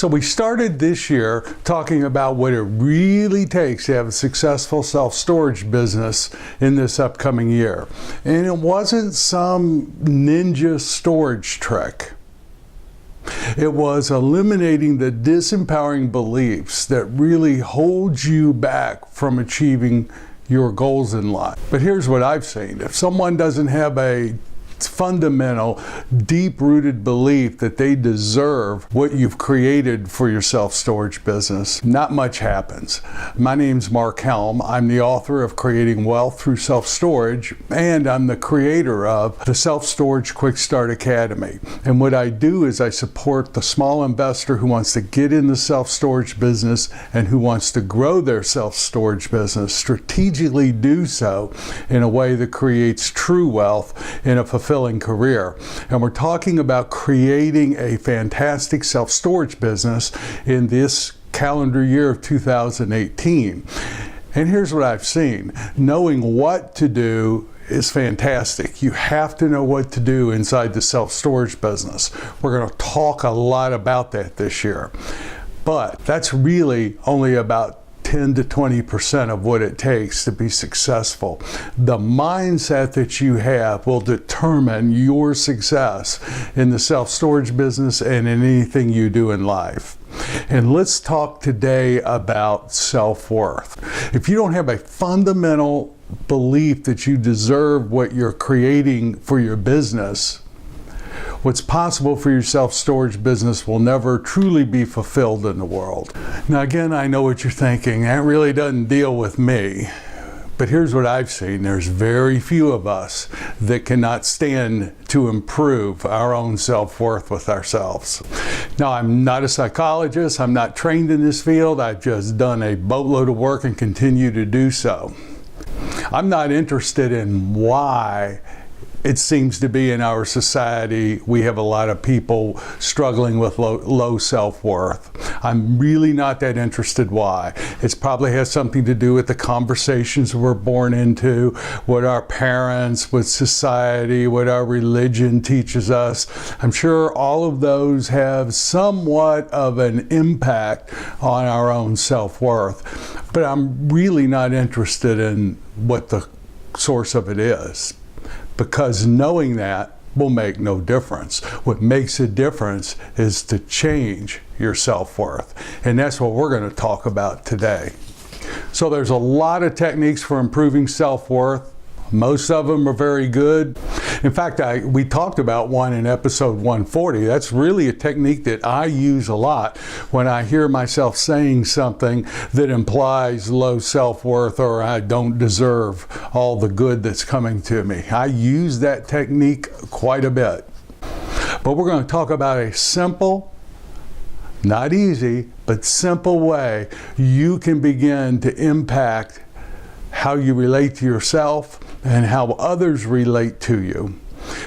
So we started this year talking about what it really takes to have a successful self-storage business in this upcoming year. And it wasn't some ninja storage trick. It was eliminating the disempowering beliefs that really hold you back from achieving your goals in life. But here's what I've seen. If someone doesn't have a fundamental, deep-rooted belief that they deserve what you've created for your self-storage business, not much happens. My name's Mark Helm. I'm the author of Creating Wealth Through Self-Storage, and I'm the creator of the Self-Storage Quick Start Academy. And what I do is I support the small investor who wants to get in the self-storage business and who wants to grow their self-storage business, strategically do so in a way that creates true wealth in a fulfilling career. And we're talking about creating a fantastic self-storage business in this calendar year of 2018. And here's what I've seen. Knowing what to do is fantastic. You have to know what to do inside the self-storage business. We're going to talk a lot about that this year. But that's really only about 10 to 20% of what it takes to be successful. The mindset that you have will determine your success in the self-storage business and in anything you do in life. And let's talk today about self-worth. If you don't have a fundamental belief that you deserve what you're creating for your business, what's possible for your self-storage business will never truly be fulfilled in the world. Now again, I know what you're thinking. That really doesn't deal with me. But here's what I've seen. There's very few of us that cannot stand to improve our own self-worth with ourselves. Now, I'm not a psychologist. I'm not trained in this field. I've just done a boatload of work and continue to do so. I'm not interested in why it seems to be in our society we have a lot of people struggling with low self-worth. I'm really not that interested why. It probably has something to do with the conversations we're born into, what our parents, what society, what our religion teaches us. I'm sure all of those have somewhat of an impact on our own self-worth. But I'm really not interested in what the source of it is, because knowing that will make no difference. What makes a difference is to change your self-worth. And that's what we're going to talk about today. So there's a lot of techniques for improving self-worth. Most of them are very good. In fact, we talked about one in episode 140. That's really a technique that I use a lot when I hear myself saying something that implies low self-worth or I don't deserve all the good that's coming to me. I use that technique quite a bit. But we're going to talk about a simple, not easy, but simple way you can begin to impact how you relate to yourself and how others relate to you,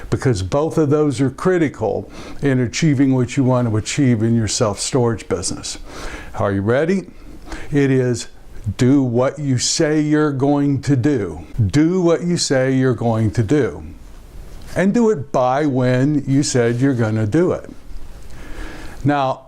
because both of those are critical in achieving what you want to achieve in your self-storage business. Are you ready? It is do what you say you're going to do. Do what you say you're going to do. And do it by when you said you're going to do it. Now,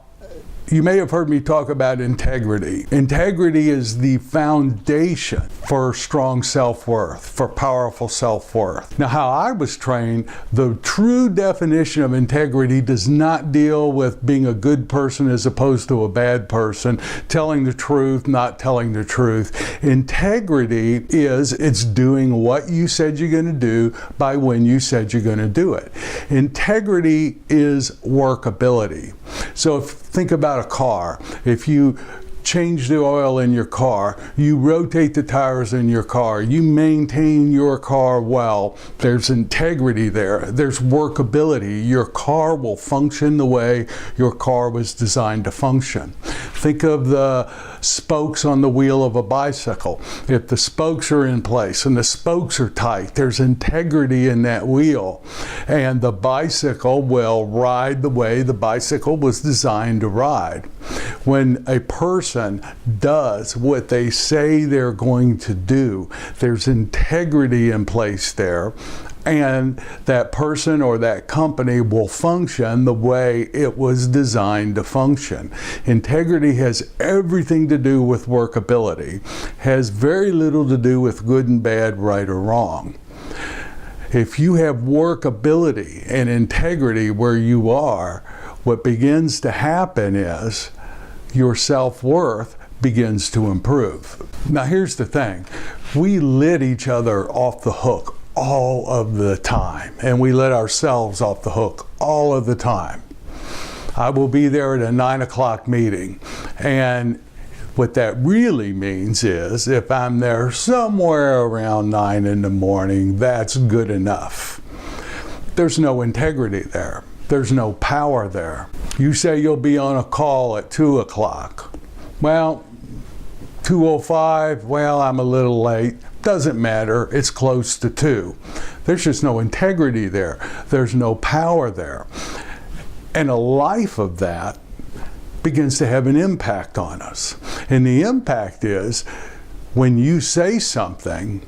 you may have heard me talk about integrity. Integrity is the foundation for strong self-worth, for powerful self-worth. Now, how I was trained, the true definition of integrity does not deal with being a good person as opposed to a bad person, telling the truth, not telling the truth. Integrity is it's doing what you said you're going to do by when you said you're going to do it. Integrity is workability. So think about a car. If you change the oil in your car, you rotate the tires in your car, you maintain your car well, there's integrity there, there's workability. Your car will function the way your car was designed to function. Think of the spokes on the wheel of a bicycle. If the spokes are in place and the spokes are tight, there's integrity in that wheel, and the bicycle will ride the way the bicycle was designed to ride. When a person does what they say they're going to do, there's integrity in place there, and that person or that company will function the way it was designed to function. Integrity has everything to do with workability, has very little to do with good and bad, right or wrong. If you have workability and integrity where you are, what begins to happen is your self-worth begins to improve. Now here's the thing, we let each other off the hook all of the time, and we let ourselves off the hook all of the time. I will be there at a 9 o'clock meeting, and what that really means is if I'm there somewhere around 9 in the morning, that's good enough. There's no integrity there. There's no power there. You say you'll be on a call at 2 o'clock. Well, 2:05, well, I'm a little late. Doesn't matter, it's close to 2. There's just no integrity there. There's no power there. And a life of that begins to have an impact on us. And the impact is when you say something,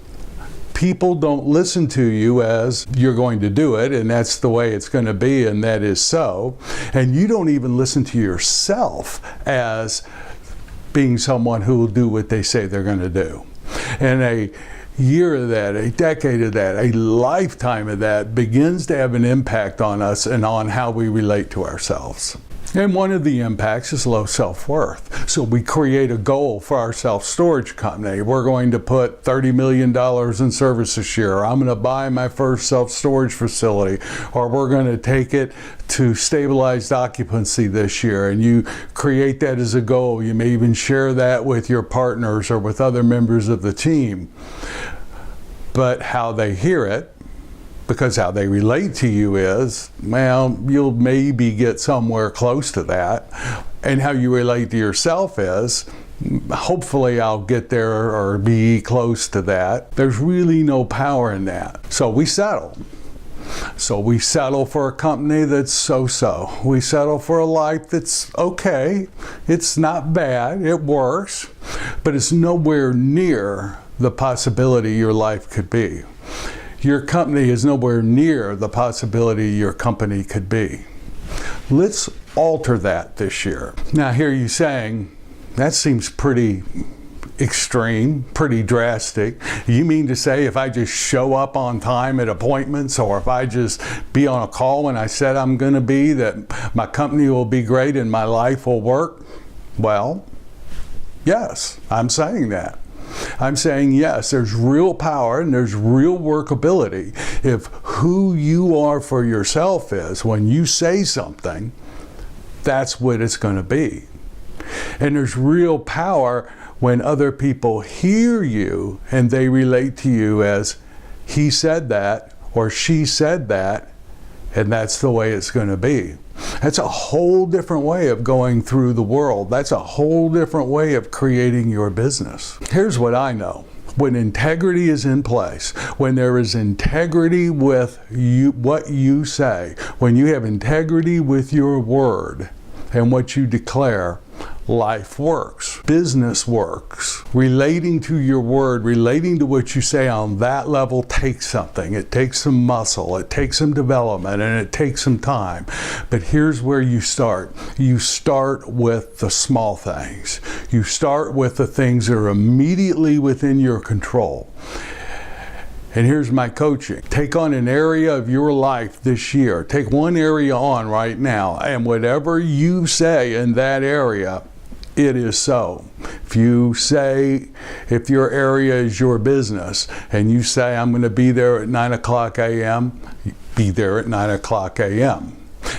people don't listen to you as you're going to do it, and that's the way it's going to be, and that is so. And you don't even listen to yourself as being someone who will do what they say they're going to do. And a year of that, a decade of that, a lifetime of that begins to have an impact on us and on how we relate to ourselves. And one of the impacts is low self-worth. So we create a goal for our self-storage company. We're going to put $30 million in service this year. I'm going to buy my first self-storage facility, or we're going to take it to stabilized occupancy this year. And you create that as a goal. You may even share that with your partners or with other members of the team. But how they hear it, because how they relate to you is, well, you'll maybe get somewhere close to that. And how you relate to yourself is, hopefully I'll get there or be close to that. There's really no power in that. So we settle. So we settle for a company that's so-so. We settle for a life that's okay. It's not bad, it works, but it's nowhere near the possibility your life could be. Your company is nowhere near the possibility your company could be. Let's alter that this year. Now, I hear you saying, that seems pretty extreme, pretty drastic. You mean to say if I just show up on time at appointments, or if I just be on a call when I said I'm going to be, that my company will be great and my life will work? Well, yes, I'm saying that. I'm saying yes, there's real power and there's real workability if who you are for yourself is, when you say something, that's what it's going to be. And there's real power when other people hear you and they relate to you as he said that or she said that, and that's the way it's going to be. That's a whole different way of going through the world. That's a whole different way of creating your business. Here's what I know. When integrity is in place, when there is integrity with you, what you say, when you have integrity with your word and what you declare, life works, business works. Relating to your word, relating to what you say on that level takes something. It takes some muscle, it takes some development, and it takes some time. But here's where you start. You start with the small things. You start with the things that are immediately within your control. And here's my coaching. Take on an area of your life this year. Take one area on right now, and whatever you say in that area, it is so. If you say, if your area is your business, and you say, I'm going to be there at 9 o'clock a.m., be there at 9 o'clock a.m.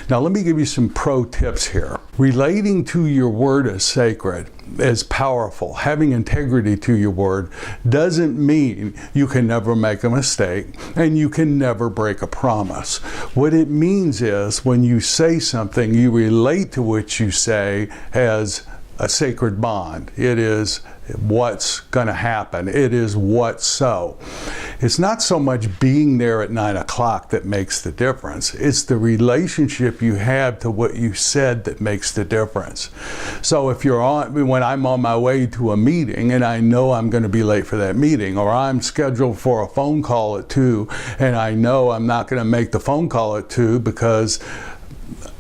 Now let me give you some pro tips here. Relating to your word as sacred, as powerful. Having integrity to your word doesn't mean you can never make a mistake and you can never break a promise. What it means is when you say something, you relate to what you say as a sacred bond. It is what's going to happen. It is what's so. It's not so much being there at 9 o'clock that makes the difference. It's the relationship you have to what you said that makes the difference. So if when I'm on my way to a meeting and I know I'm going to be late for that meeting, or I'm scheduled for a phone call at 2 and I know I'm not going to make the phone call at 2 because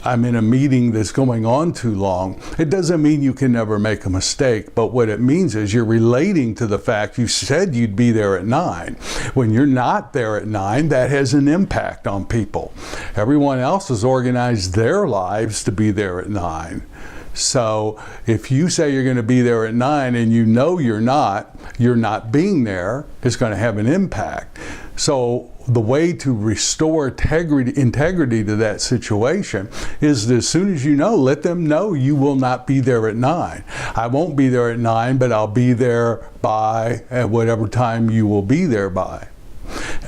I'm in a meeting that's going on too long, it doesn't mean you can never make a mistake, but what it means is you're relating to the fact you said you'd be there at 9. When you're not there at 9, that has an impact on people. Everyone else has organized their lives to be there at 9. So if you say you're going to be there at 9 and you know you're not being there is going to have an impact. So the way to restore integrity to that situation is that as soon as you know, let them know you will not be there at 9. I won't be there at 9, but I'll be there by at whatever time you will be there by.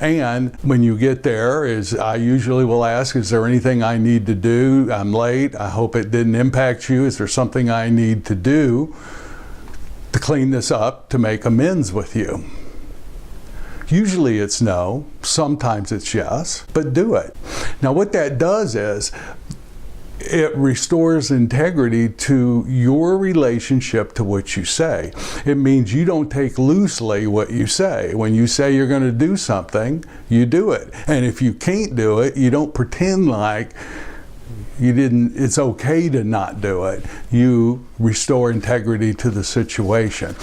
And when you get there, I usually will ask, is there anything I need to do? I'm late. I hope it didn't impact you. Is there something I need to do to clean this up, to make amends with you? Usually it's no, sometimes it's yes, but do it. Now what that does is it restores integrity to your relationship to what you say. It means you don't take loosely what you say. When you say you're going to do something, you do it. And if you can't do it, you don't pretend like it's okay to not do it. You restore integrity to the situation.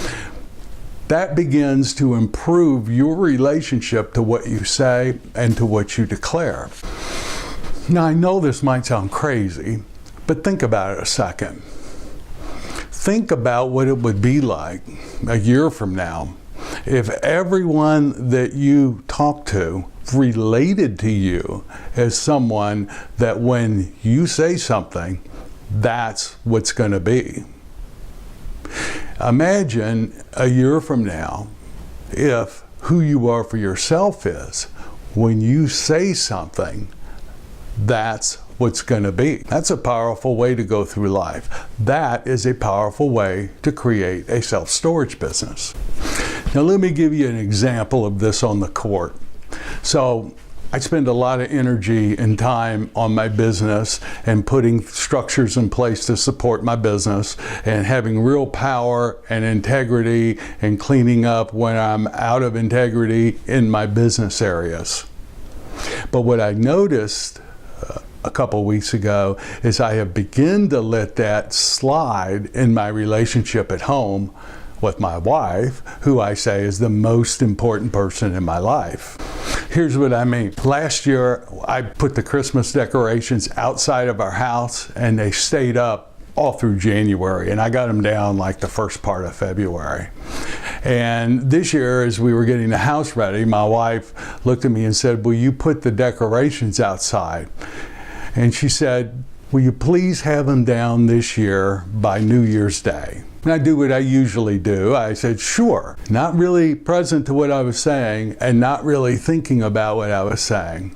That begins to improve your relationship to what you say and to what you declare. Now, I know this might sound crazy, but think about it a second. Think about what it would be like a year from now if everyone that you talk to related to you as someone that when you say something, that's what's going to be. Imagine a year from now if who you are for yourself is when you say something, that's what's going to be. That's a powerful way to go through life. That is a powerful way to create a self-storage business. Now let me give you an example of this on the court. So I spend a lot of energy and time on my business and putting structures in place to support my business and having real power and integrity and cleaning up when I'm out of integrity in my business areas. But what I noticed a couple weeks ago is I have begun to let that slide in my relationship at home with my wife, who I say is the most important person in my life. Here's what I mean. Last year, I put the Christmas decorations outside of our house and they stayed up all through January, and I got them down like the first part of February. And this year, as we were getting the house ready, my wife looked at me and said, "Will you put the decorations outside?" And she said, "Will you please have them down this year by New Year's Day?" And I do what I usually do. I said, sure. Not really present to what I was saying and not really thinking about what I was saying.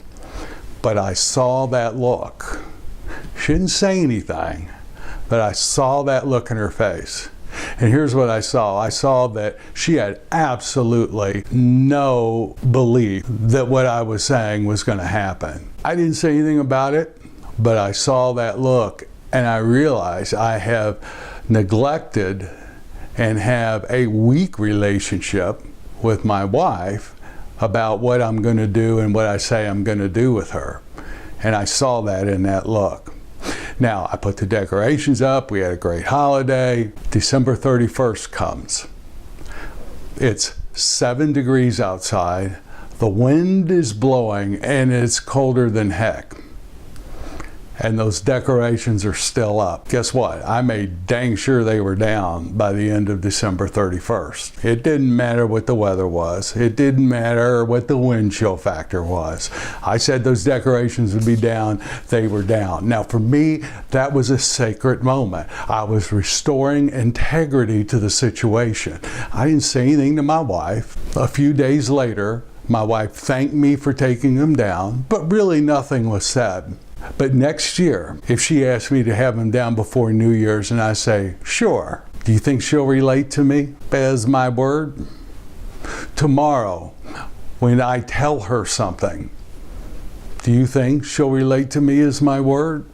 But I saw that look. She didn't say anything, but I saw that look in her face. And here's what I saw. I saw that she had absolutely no belief that what I was saying was going to happen. I didn't say anything about it, but I saw that look and I realized I have neglected and have a weak relationship with my wife about what I'm going to do and what I say I'm going to do with her. And I saw that in that look. Now, I put the decorations up. We had a great holiday. December 31st comes. It's 7 degrees outside. The wind is blowing and it's colder than heck. And those decorations are still up. Guess what? I made dang sure they were down by the end of December 31st. It didn't matter what the weather was. It didn't matter what the wind chill factor was. I said those decorations would be down. They were down. Now for me, that was a sacred moment. I was restoring integrity to the situation. I didn't say anything to my wife. A few days later, my wife thanked me for taking them down, but really nothing was said. But next year, if she asked me to have them down before New Year's and I say, sure, Do you think she'll relate to me as my word? Tomorrow, when I tell her something, do you think she'll relate to me as my word?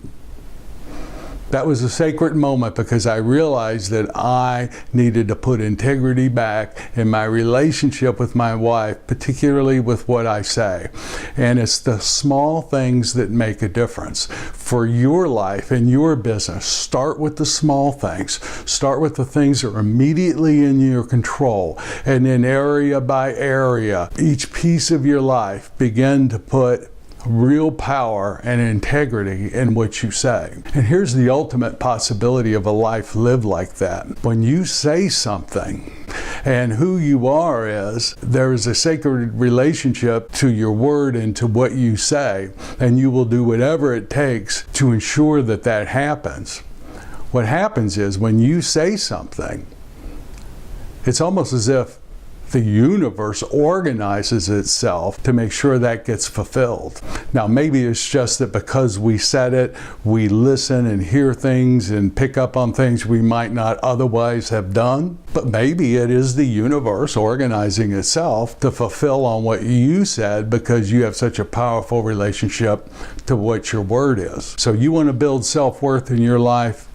That was a sacred moment because I realized that I needed to put integrity back in my relationship with my wife, particularly with what I say. And it's the small things that make a difference. For your life and your business, start with the small things. Start with the things that are immediately in your control. And then area by area, each piece of your life, begin to put real power and integrity in what you say. And here's the ultimate possibility of a life lived like that. When you say something and who you are is, there is a sacred relationship to your word and to what you say, and you will do whatever it takes to ensure that that happens. What happens is when you say something, it's almost as if the universe organizes itself to make sure that gets fulfilled. Now, maybe it's just that because we said it, we listen and hear things and pick up on things we might not otherwise have done. But maybe it is the universe organizing itself to fulfill on what you said because you have such a powerful relationship to what your word is. So you want to build self-worth in your life?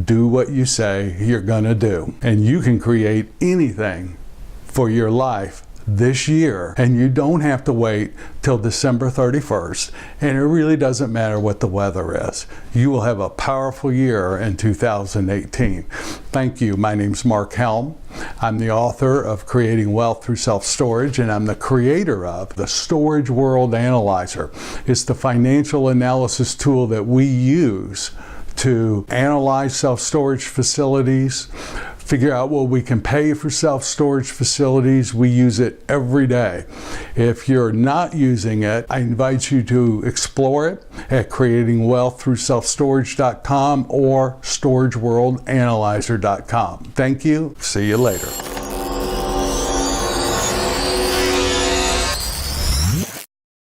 Do what you say you're gonna do. And you can create anything for your life this year, and you don't have to wait till December 31st, and it really doesn't matter what the weather is. You will have a powerful year in 2018. Thank you. My name's Mark Helm. I'm the author of Creating Wealth Through Self-Storage, and I'm the creator of the Storage World Analyzer. It's the financial analysis tool that we use to analyze self-storage facilities, figure out what we can pay for self-storage facilities. We use it every day. If you're not using it, I invite you to explore it at creatingwealththroughselfstorage.com or storageworldanalyzer.com. Thank you. See you later.